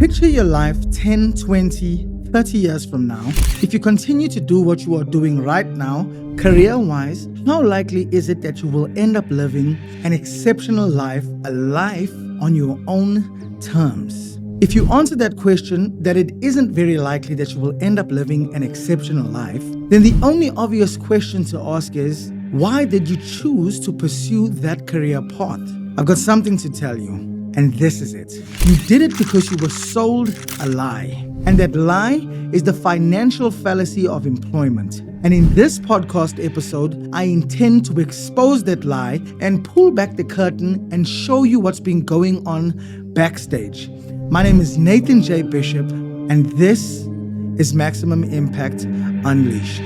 Picture your life 10, 20, 30 years from now. If you continue to do what you are doing right now, career-wise, how likely is it that you will end up living an exceptional life, a life on your own terms? If you answer that question, that it isn't very likely that you will end up living an exceptional life, then the only obvious question to ask is, why did you choose to pursue that career path? I've got something to tell you. And this is it. You did it because you were sold a lie. And that lie is the financial fallacy of employment. And in this podcast episode, I intend to expose that lie and pull back the curtain and show you what's been going on backstage. My name is Nathan J. Bishop, and this is Maximum Impact Unleashed.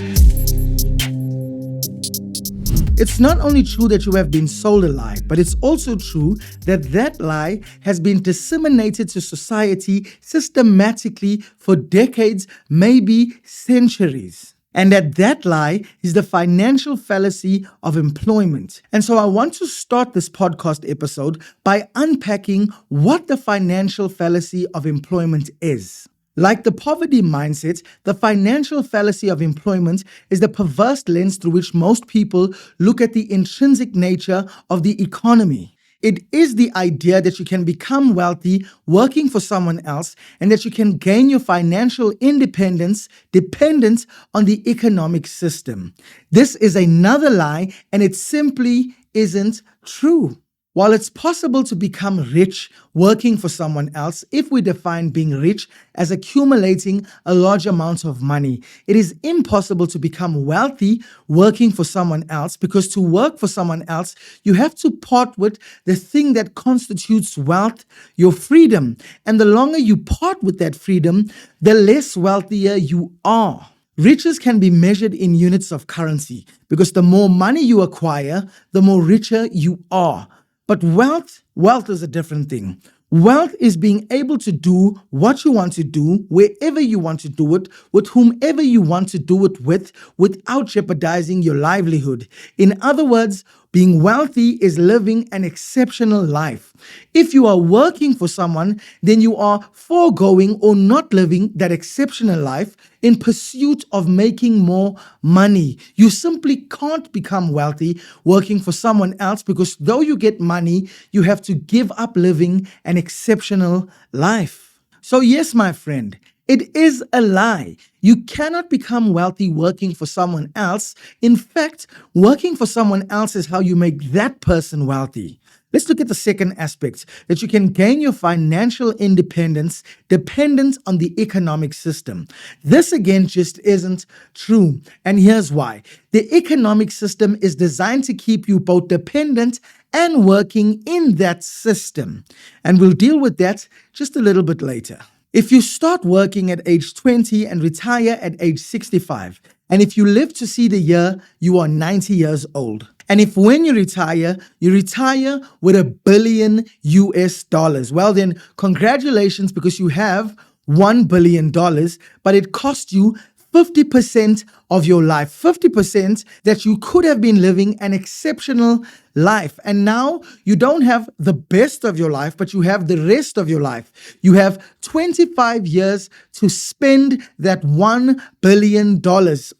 It's not only true that you have been sold a lie, but it's also true that that lie has been disseminated to society systematically for decades, maybe centuries. And that lie is the financial fallacy of employment. And so I want to start this podcast episode by unpacking what the financial fallacy of employment is. Like the poverty mindset, the financial fallacy of employment is the perverse lens through which most people look at the intrinsic nature of the economy. It is the idea that you can become wealthy working for someone else and that you can gain your financial independence dependent on the economic system. This is another lie, and it simply isn't true. While it's possible to become rich working for someone else, if we define being rich as accumulating a large amount of money, it is impossible to become wealthy working for someone else, because to work for someone else, you have to part with the thing that constitutes wealth, your freedom. And the longer you part with that freedom, the less wealthier you are. Riches can be measured in units of currency, because the more money you acquire, the more richer you are. But wealth is a different thing. Wealth is being able to do what you want to do, wherever you want to do it, with whomever you want to do it with, without jeopardizing your livelihood. In other words, being wealthy is living an exceptional life. If you are working for someone, then you are foregoing or not living that exceptional life in pursuit of making more money. You simply can't become wealthy working for someone else, because though you get money, you have to give up living an exceptional life. So yes, my friend, it is a lie. You cannot become wealthy working for someone else. In fact, working for someone else is how you make that person wealthy. Let's look at the second aspect, that you can gain your financial independence dependent on the economic system. This again just isn't true. And here's why. The economic system is designed to keep you both dependent and working in that system. And we'll deal with that just a little bit later. If you start working at age 20 and retire at age 65, and if you live to see the year you are 90 years old, and if when you retire with $1 billion, well then congratulations, because you have $1 billion, but it cost you 50% of your life, 50% that you could have been living an exceptional life. And now you don't have the best of your life, but you have the rest of your life. You have 25 years to spend that $1 billion.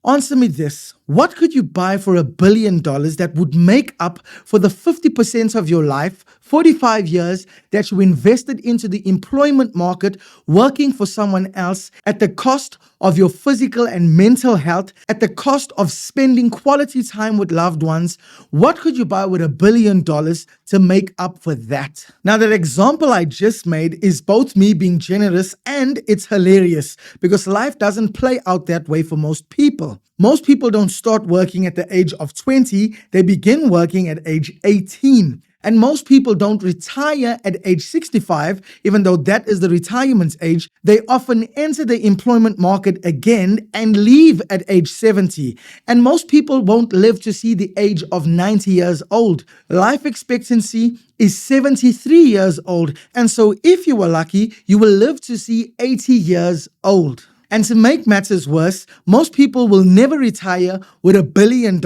Answer me this. What could you buy for $1 billion that would make up for the 50% of your life, 45 years that you invested into the employment market working for someone else, at the cost of your physical and mental health, at the cost of spending quality time with loved ones? What could you buy with $1 billion to make up for that? Now, that example I just made is both me being generous and it's hilarious, because life doesn't play out that way for most people. Most people don't start working at the age of 20, they begin working at age 18. And most people don't retire at age 65, even though that is the retirement age. They often enter the employment market again and leave at age 70. And most people won't live to see the age of 90 years old. Life expectancy is 73 years old. And so if you are lucky, you will live to see 80 years old. And to make matters worse, most people will never retire with $1 billion,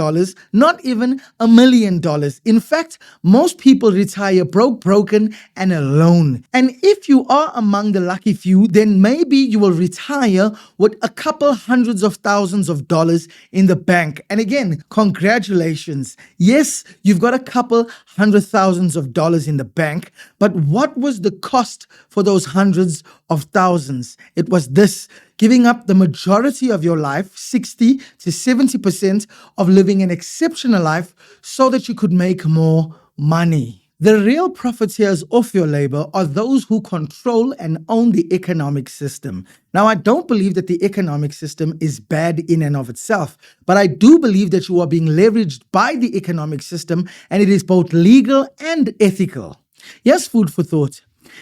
not even $1 million. In fact, most people retire broke, broken, and alone. And if you are among the lucky few, then maybe you will retire with a couple hundreds of thousands of dollars in the bank. And again, congratulations. Yes, you've got a couple hundred thousands of dollars in the bank, but what was the cost for those hundreds of thousands? It was this: giving up the majority of your life, 60 to 70% of living an exceptional life so that you could make more money. The real profiteers of your labor are those who control and own the economic system. Now, I don't believe that the economic system is bad in and of itself, but I do believe that you are being leveraged by the economic system, and it is both legal and ethical. Here's food for thought.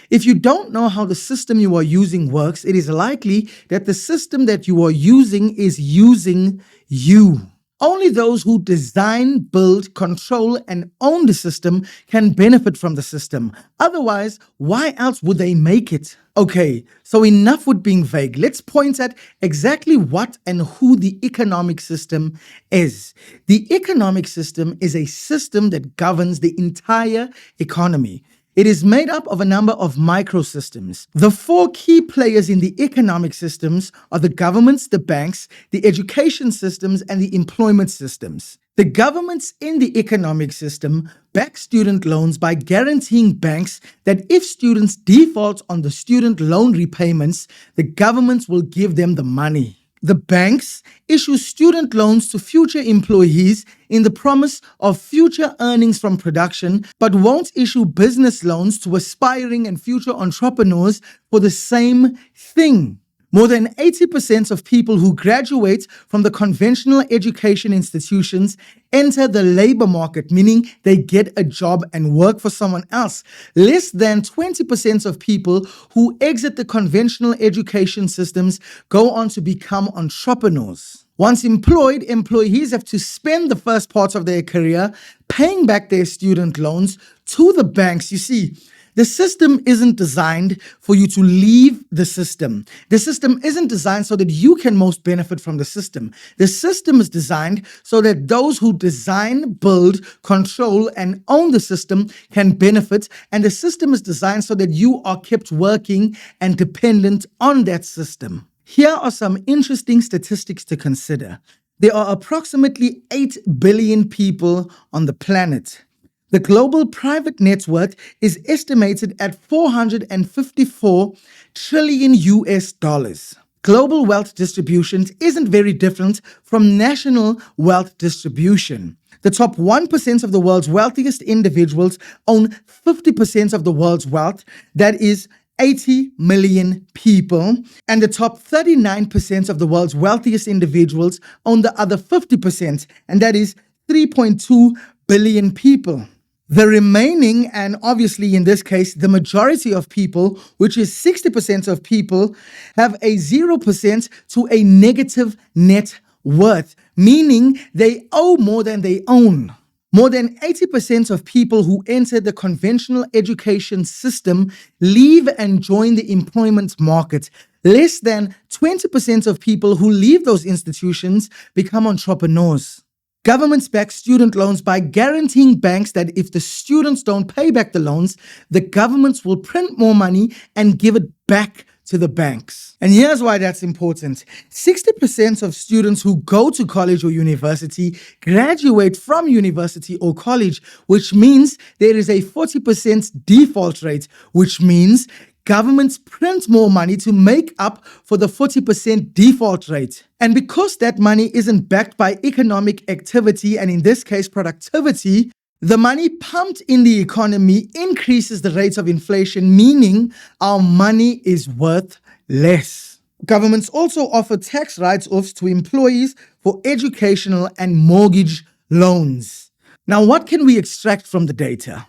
If you don't know how the system you are using works, it is likely that the system that you are using is using you. Only those who design, build, control, and own the system can benefit from the system. Otherwise, why else would they make it? Okay, so enough with being vague. Let's point at exactly what and who the economic system is. The economic system is a system that governs the entire economy. It is made up of a number of microsystems. The four key players in the economic systems are the governments, the banks, the education systems, and the employment systems. The governments in the economic system back student loans by guaranteeing banks that if students default on the student loan repayments, the governments will give them the money. The banks issue student loans to future employees in the promise of future earnings from production, but won't issue business loans to aspiring and future entrepreneurs for the same thing. More than 80% of people who graduate from the conventional education institutions enter the labor market, meaning they get a job and work for someone else. Less than 20% of people who exit the conventional education systems go on to become entrepreneurs. Once employed, employees have to spend the first part of their career paying back their student loans to the banks. You see, the system isn't designed for you to leave the system. The system isn't designed so that you can most benefit from the system. The system is designed so that those who design, build, control, and own the system can benefit. And the system is designed so that you are kept working and dependent on that system. Here are some interesting statistics to consider. There are approximately 8 billion people on the planet. The global private net worth is estimated at 454 trillion US dollars. Global wealth distribution isn't very different from national wealth distribution. The top 1% of the world's wealthiest individuals own 50% of the world's wealth, that is 80 million people, and the top 39% of the world's wealthiest individuals own the other 50%, and that is 3.2 billion people. The remaining, and obviously in this case, the majority of people, which is 60% of people, have a 0% to a negative net worth, meaning they owe more than they own. More than 80% of people who enter the conventional education system leave and join the employment market. Less than 20% of people who leave those institutions become entrepreneurs. Governments back student loans by guaranteeing banks that if the students don't pay back the loans, the governments will print more money and give it back to the banks. And here's why that's important. 60% of students who go to college or university graduate from university or college, which means there is a 40% default rate, which means governments print more money to make up for the 40% default rate. And because that money isn't backed by economic activity, and in this case productivity, the money pumped in the economy increases the rates of inflation, meaning our money is worth less. Governments also offer tax write-offs to employees for educational and mortgage loans. Now, what can we extract from the data?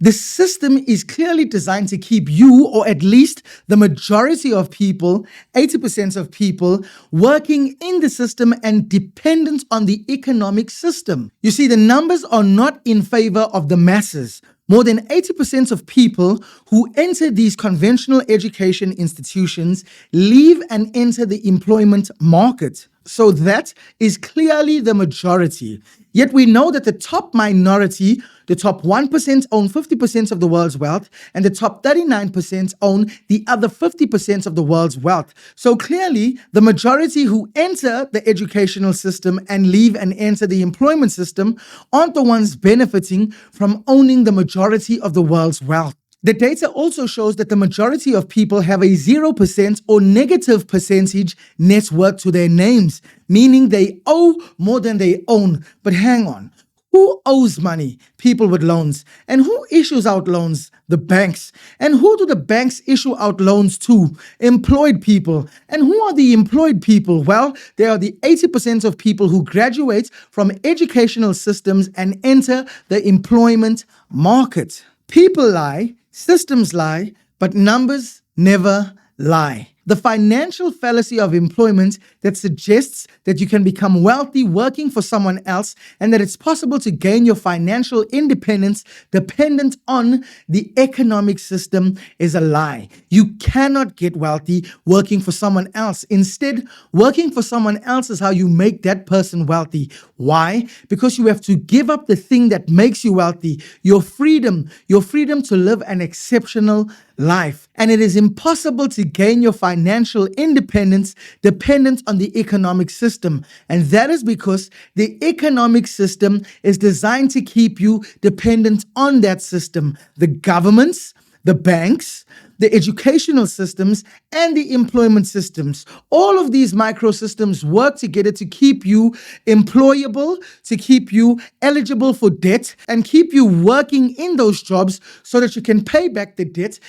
The system is clearly designed to keep you, or at least the majority of people, 80% of people, working in the system and dependent on the economic system. You see, the numbers are not in favor of the masses. More than 80% of people who enter these conventional education institutions leave and enter the employment market. So that is clearly the majority. Yet we know that the top minority, the top 1% own 50% of the world's wealth, and the top 39% own the other 50% of the world's wealth. So clearly, the majority who enter the educational system and leave and enter the employment system aren't the ones benefiting from owning the majority of the world's wealth. The data also shows that the majority of people have a 0% or negative percentage net worth to their names, meaning they owe more than they own. But hang on. Who owes money? People with loans. And who issues out loans? The banks. And who do the banks issue out loans to? Employed people. And who are the employed people? Well, they are the 80% of people who graduate from educational systems and enter the employment market. People lie, systems lie, but numbers never lie. The financial fallacy of employment that suggests that you can become wealthy working for someone else and that it's possible to gain your financial independence dependent on the economic system is a lie. You cannot get wealthy working for someone else. Instead, working for someone else is how you make that person wealthy. Why? Because you have to give up the thing that makes you wealthy, your freedom to live an exceptional life. And it is impossible to gain your financial independence dependent on the economic system. And that is because the economic system is designed to keep you dependent on that system. The governments, the banks, the educational systems, and the employment systems. All of these microsystems work together to keep you employable, to keep you eligible for debt, and keep you working in those jobs so that you can pay back the debt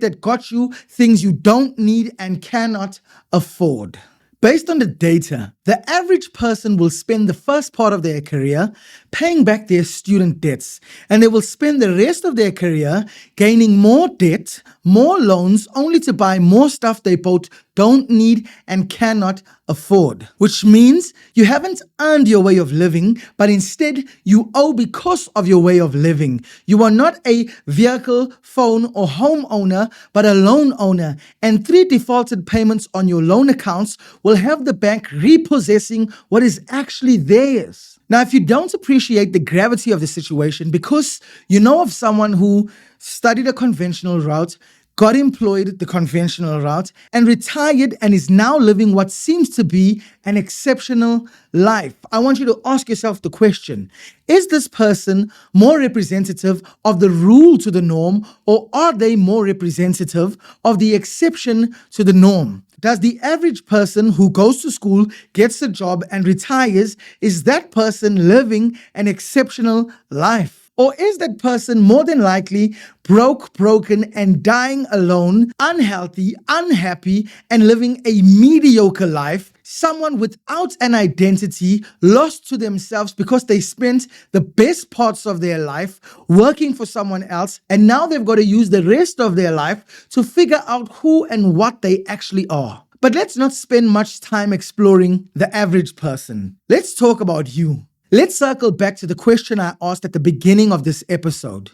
that got you things you don't need and cannot afford. Based on the data, the average person will spend the first part of their career paying back their student debts, and they will spend the rest of their career gaining more debt, more loans, only to buy more stuff they both don't need and cannot afford. Which means you haven't earned your way of living, but instead you owe because of your way of living. You are not a vehicle, phone, or home owner, but a loan owner, and 3 defaulted payments on your loan accounts will have the bank repossessing what is actually theirs. Now, if you don't appreciate the gravity of the situation because you know of someone who studied a conventional route, got employed the conventional route, and retired and is now living what seems to be an exceptional life, I want you to ask yourself the question, is this person more representative of the rule to the norm, or are they more representative of the exception to the norm? Does the average person who goes to school, gets a job, and retires, is that person living an exceptional life? Or is that person more than likely broken, and dying alone, unhealthy, unhappy, and living a mediocre life? Someone without an identity, lost to themselves because they spent the best parts of their life working for someone else, and now they've got to use the rest of their life to figure out who and what they actually are. But let's not spend much time exploring the average person. Let's talk about you. Let's circle back to the question I asked at the beginning of this episode.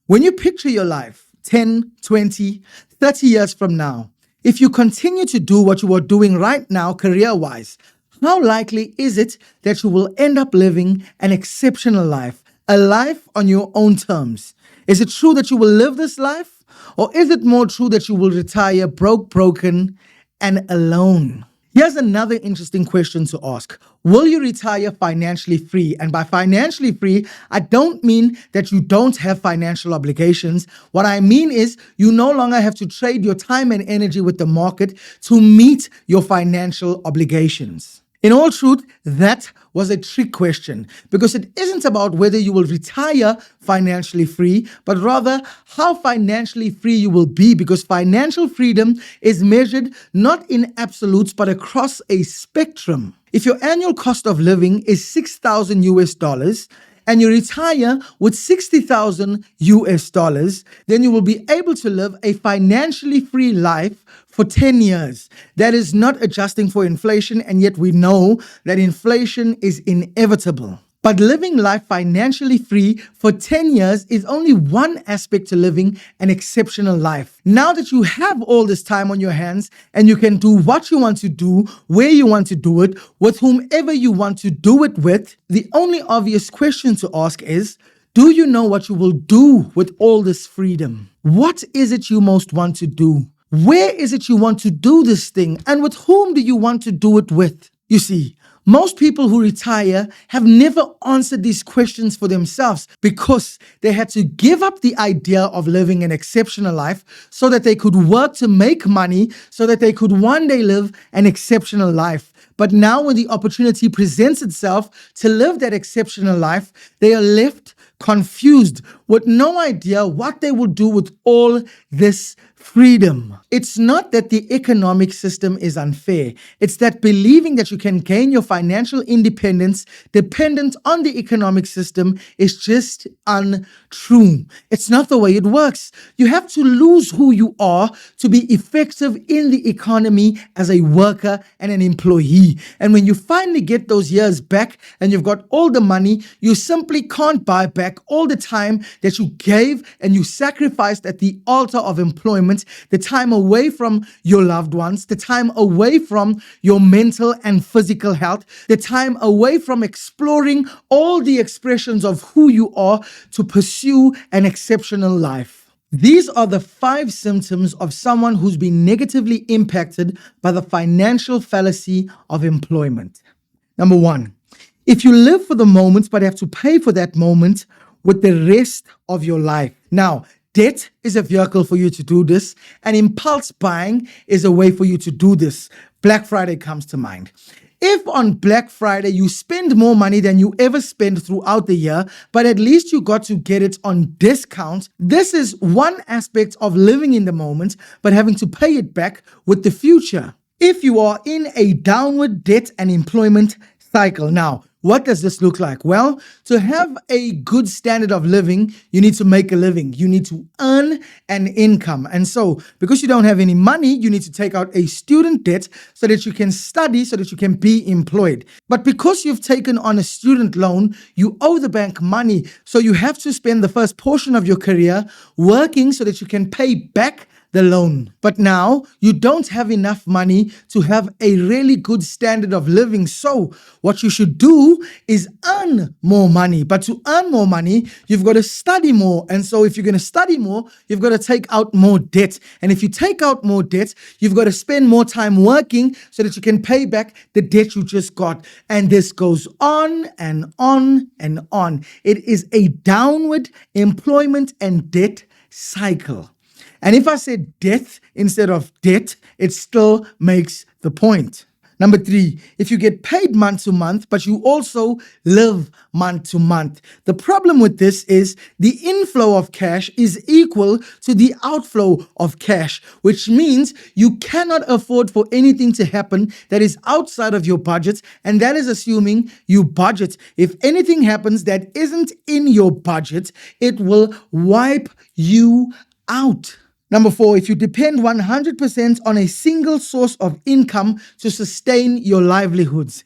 When you picture your life 10, 20, 30 years from now, if you continue to do what you are doing right now career-wise, how likely is it that you will end up living an exceptional life, a life on your own terms? Is it true that you will live this life? Or is it more true that you will retire broken, and alone? Here's another interesting question to ask. Will you retire financially free? And by financially free, I don't mean that you don't have financial obligations. What I mean is you no longer have to trade your time and energy with the market to meet your financial obligations. In all truth, that was a trick question because it isn't about whether you will retire financially free, but rather how financially free you will be, because financial freedom is measured not in absolutes, but across a spectrum. If your annual cost of living is $6,000 and you retire with $60,000, then you will be able to live a financially free life for 10 years. That is not adjusting for inflation, and yet we know that inflation is inevitable. But living life financially free for 10 years is only one aspect to living an exceptional life. Now that you have all this time on your hands and you can do what you want to do, where you want to do it, with whomever you want to do it with, the only obvious question to ask is, do you know what you will do with all this freedom? What is it you most want to do? Where is it you want to do this thing? And with whom do you want to do it with? You see, most people who retire have never answered these questions for themselves because they had to give up the idea of living an exceptional life so that they could work to make money so that they could one day live an exceptional life. But now when the opportunity presents itself to live that exceptional life, they are left confused with no idea what they will do with all this freedom. It's not that the economic system is unfair. It's that believing that you can gain your financial independence dependent on the economic system is just untrue. It's not the way it works. You have to lose who you are to be effective in the economy as a worker and an employee. And when you finally get those years back and you've got all the money, you simply can't buy back all the time that you gave and you sacrificed at the altar of employment, the time away from your loved ones, the time away from your mental and physical health, the time away from exploring all the expressions of who you are to pursue an exceptional life. These are the 5 symptoms of someone who's been negatively impacted by the financial fallacy of employment. Number 1, if you live for the moment but have to pay for that moment with the rest of your life. Now, debt is a vehicle for you to do this, and impulse buying is a way for you to do this. Black Friday comes to mind. If on Black Friday you spend more money than you ever spend throughout the year, but at least you got to get it on discount, this is one aspect of living in the moment, but having to pay it back with the future. If you are in a downward debt and employment cycle. Now, what does this look like? Well, to have a good standard of living, you need to make a living. You need to earn an income. And so, because you don't have any money, you need to take out a student debt so that you can study, so that you can be employed. But because you've taken on a student loan, you owe the bank money. So you have to spend the first portion of your career working so that you can pay back the loan. But now you don't have enough money to have a really good standard of living. So what you should do is earn more money. But to earn more money, you've got to study more. And so if you're going to study more, you've got to take out more debt. And if you take out more debt, you've got to spend more time working so that you can pay back the debt you just got. And this goes on and on and on. It is a downward employment and debt cycle. And if I said death instead of debt, it still makes the point. Number 3, if you get paid month to month, but you also live month to month. The problem with this is the inflow of cash is equal to the outflow of cash, which means you cannot afford for anything to happen that is outside of your budget. And that is assuming you budget. If anything happens that isn't in your budget, it will wipe you out. Number 4, if you depend 100% on a single source of income to sustain your livelihoods.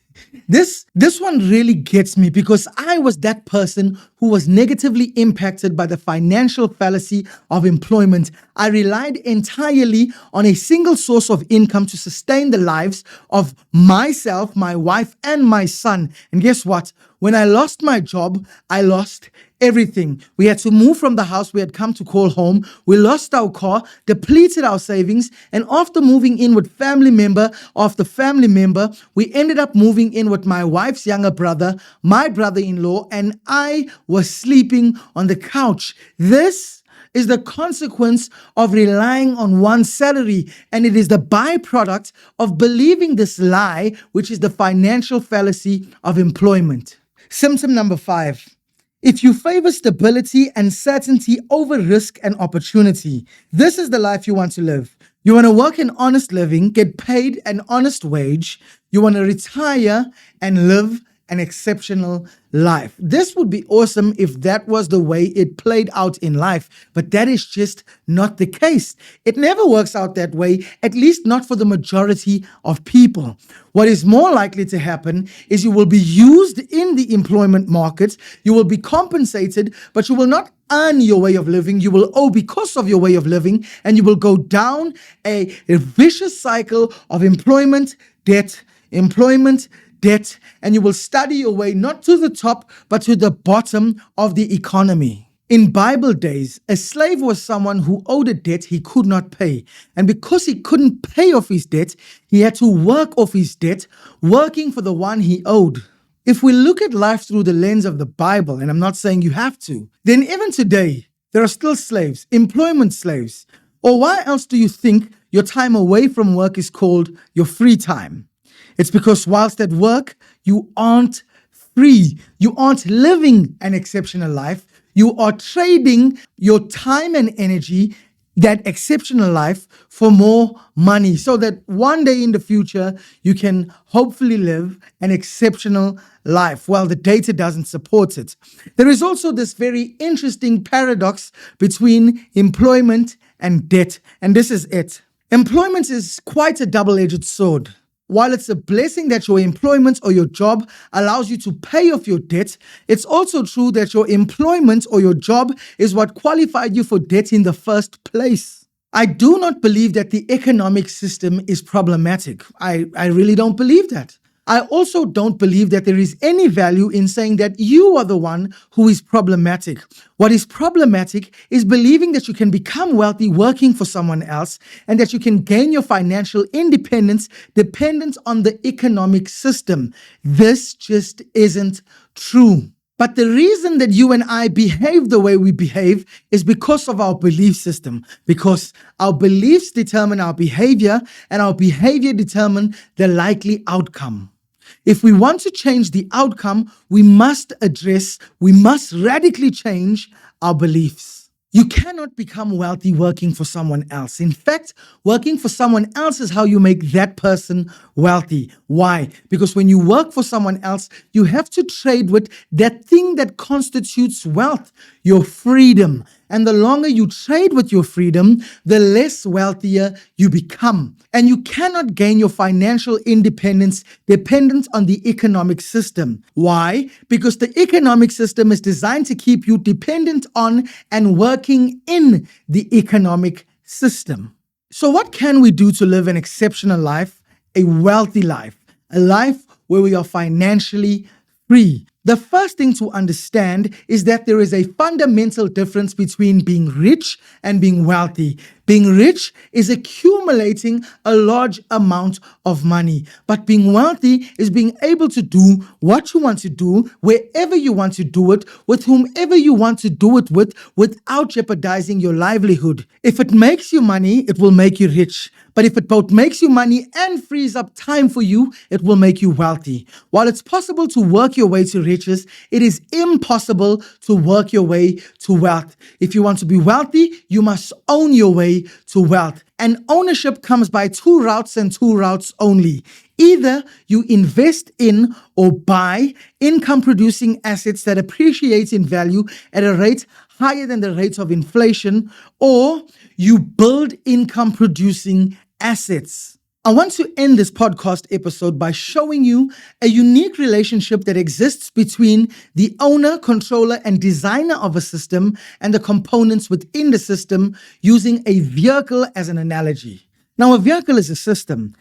This one really gets me because I was that person who was negatively impacted by the financial fallacy of employment. I relied entirely on a single source of income to sustain the lives of myself, my wife, and my son. And guess what? When I lost my job, I lost everything. We had to move from the house we had come to call home. We lost our car, depleted our savings, and after moving in with family member after family member, we ended up moving in with my wife's younger brother, my brother-in-law, and I was sleeping on the couch. This is the consequence of relying on one salary, and it is the byproduct of believing this lie, which is the financial fallacy of employment. Symptom number 5. If you favor stability and certainty over risk and opportunity, this is the life you want to live. You want to work an honest living, get paid an honest wage. You want to retire and live an exceptional life. This would be awesome if that was the way it played out in life, but that is just not the case. It never works out that way, at least not for the majority of people. What is more likely to happen is you will be used in the employment market, you will be compensated, but you will not earn your way of living. You will owe because of your way of living, and you will go down a vicious cycle of employment, debt, and you will study your way not to the top, but to the bottom of the economy. In Bible days, a slave was someone who owed a debt he could not pay. And because he couldn't pay off his debt, he had to work off his debt, working for the one he owed. If we look at life through the lens of the Bible, and I'm not saying you have to, then even today, there are still slaves, employment slaves. Or why else do you think your time away from work is called your free time? It's because whilst at work, you aren't free. You aren't living an exceptional life. You are trading your time and energy, that exceptional life, for more money, so that one day in the future, you can hopefully live an exceptional life. Well, the data doesn't support it. There is also this very interesting paradox between employment and debt, and this is it. Employment is quite a double-edged sword. While it's a blessing that your employment or your job allows you to pay off your debt, it's also true that your employment or your job is what qualified you for debt in the first place. I do not believe that the economic system is problematic. I really don't believe that. I also don't believe that there is any value in saying that you are the one who is problematic. What is problematic is believing that you can become wealthy working for someone else and that you can gain your financial independence dependent on the economic system. This just isn't true. But the reason that you and I behave the way we behave is because of our belief system, because our beliefs determine our behavior and our behavior determine the likely outcome. If we want to change the outcome, we must radically change our beliefs. You cannot become wealthy working for someone else. In fact, working for someone else is how you make that person wealthy. Why? Because when you work for someone else, you have to trade with that thing that constitutes wealth, your freedom. And the longer you trade with your freedom, the less wealthier you become. And you cannot gain your financial independence dependent on the economic system. Why? Because the economic system is designed to keep you dependent on and working in the economic system. So what can we do to live an exceptional life, a wealthy life, a life where we are financially free? The first thing to understand is that there is a fundamental difference between being rich and being wealthy. Being rich is accumulating a large amount of money, but being wealthy is being able to do what you want to do, wherever you want to do it, with whomever you want to do it with, without jeopardizing your livelihood. If it makes you money, it will make you rich. But if it both makes you money and frees up time for you, it will make you wealthy. While it's possible to work your way to riches, it is impossible to work your way to wealth. If you want to be wealthy, you must own your way to wealth. And ownership comes by two routes and two routes only. Either you invest in or buy income-producing assets that appreciate in value at a rate higher than the rate of inflation, or you build income-producing assets. I want to end this podcast episode by showing you a unique relationship that exists between the owner, controller, and designer of a system and the components within the system, using a vehicle as an analogy. Now, a vehicle is a system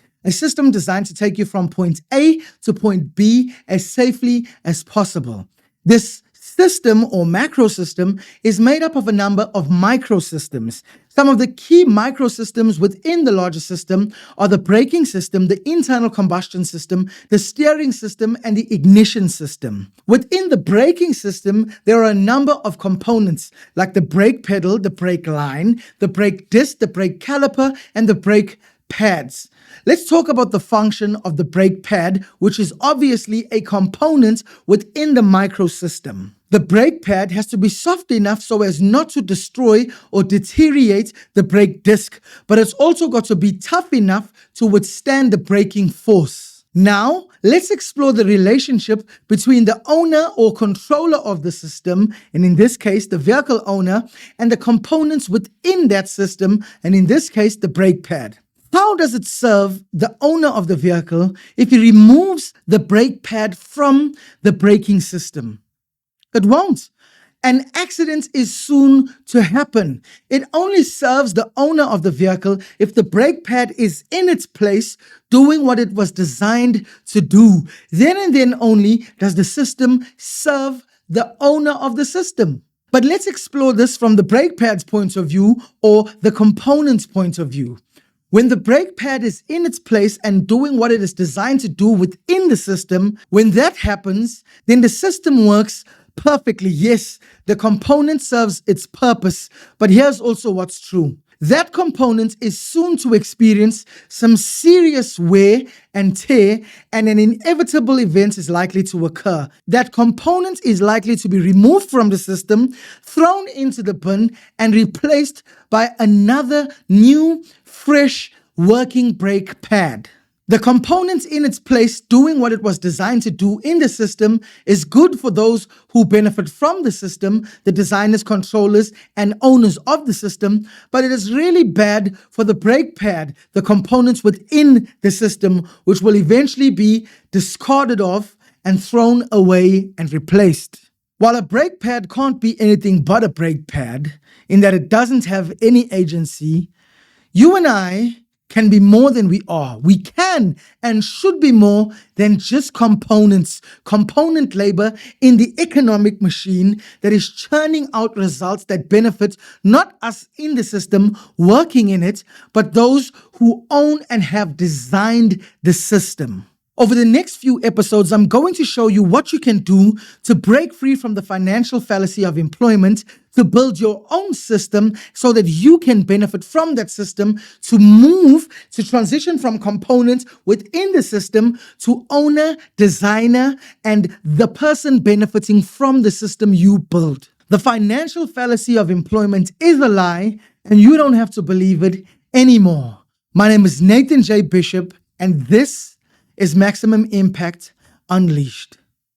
designed to take you from point A to point B as safely as possible. This system or macro system is made up of a number of microsystems. Some of the key microsystems within the larger system are the braking system, the internal combustion system, the steering system, and the ignition system. Within the braking system, there are a number of components like the brake pedal, the brake line, the brake disc, the brake caliper, and the brake pads. Let's talk about the function of the brake pad, which is obviously a component within the microsystem. The brake pad has to be soft enough so as not to destroy or deteriorate the brake disc, but it's also got to be tough enough to withstand the braking force. Now, let's explore the relationship between the owner or controller of the system, and in this case, the vehicle owner, and the components within that system, and in this case, the brake pad. How does it serve the owner of the vehicle if he removes the brake pad from the braking system? It won't. An accident is soon to happen. It only serves the owner of the vehicle if the brake pad is in its place, doing what it was designed to do. Then and then only does the system serve the owner of the system. But let's explore this from the brake pad's point of view or the component's point of view. When the brake pad is in its place and doing what it is designed to do within the system, when that happens, then the system works perfectly. Yes, the component serves its purpose, but here's also what's true. That component is soon to experience some serious wear and tear, and an inevitable event is likely to occur. That component is likely to be removed from the system, thrown into the bin, and replaced by another new, fresh, working brake pad. The components in its place doing what it was designed to do in the system is good for those who benefit from the system, the designers, controllers, and owners of the system, but it is really bad for the brake pad, the components within the system, which will eventually be discarded off and thrown away and replaced. While a brake pad can't be anything but a brake pad, in that it doesn't have any agency, you and I can be more than we are. We can and should be more than just components, component labor in the economic machine that is churning out results that benefit not us in the system working in it, but those who own and have designed the system. Over the next few episodes, I'm going to show you what you can do to break free from the financial fallacy of employment, to build your own system so that you can benefit from that system, to transition from components within the system to owner, designer, and the person benefiting from the system you build. The financial fallacy of employment is a lie, and you don't have to believe it anymore. My name is Nathan J. Bishop, and this is Maximum Impact Unleashed.